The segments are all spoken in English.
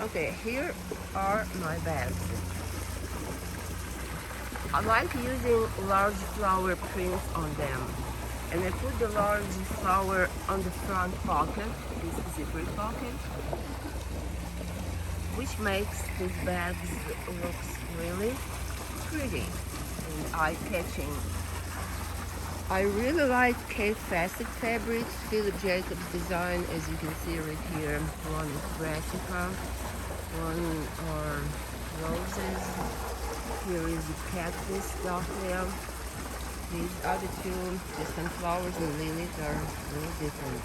Okay, here are my bags. I like using large flower prints on them. And I put the large flower on the front pocket, this zipper pocket, which makes these bags looks really pretty and eye-catching. I really like Kate Facet fabrics, Philip Jacobs design, as you can see right here. One is brassica, one are roses. Here is the cactus dahlia. These other two, the sunflowers and lilies, are really different.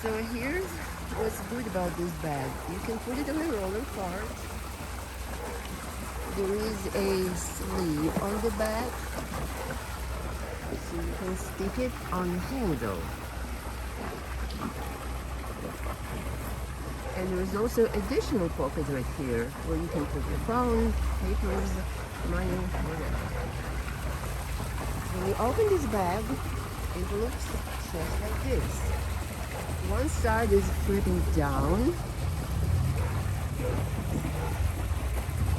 So here's what's good about this bag. You can put it on a roller cart. There is a sleeve on the back, so you can stick it on the handle. And there's also additional pockets right here where you can put your phone, papers, money, whatever. When you open this bag, it looks just like this. One side is flipping down,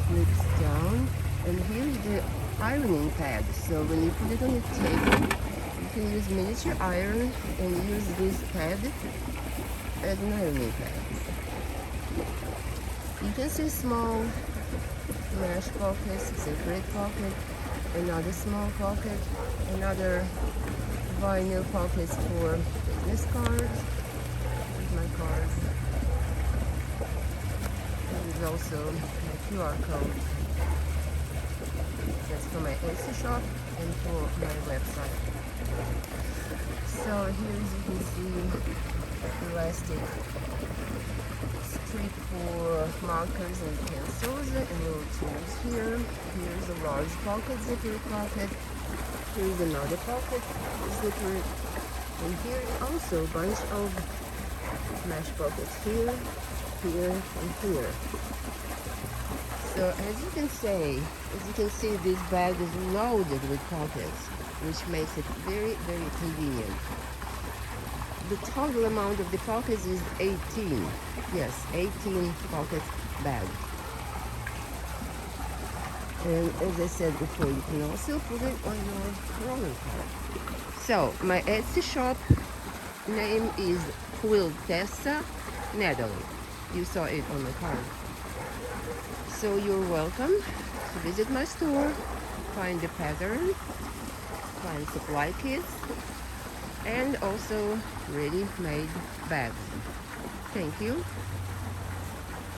flips down, and here's the ironing pad. So when you put it on the table, you can use miniature iron and use this pad as an ironing pad. You can see small mesh pockets, separate pocket, another small pocket, another vinyl pockets for business cards. Here's my cards. There's also my QR code. That's for my Etsy shop and for my website. So here, as you can see, elastic strip for markers and pencils and little tools here. Here's a large pocket, zipper pocket. Here's another pocket, zipper. And here also a bunch of mesh pockets here, here, and here. So as you can see, this bag is loaded with pockets, which makes it very, very convenient. The total amount of the pockets is 18. Yes, 18 pocket bag. And as I said before, you can also put it on your rolling cart. So my Etsy shop name is QuiltessaNatalie. You saw it on the card. So you're welcome to visit my store, find the pattern, find supply kits, and also ready-made bags. Thank you.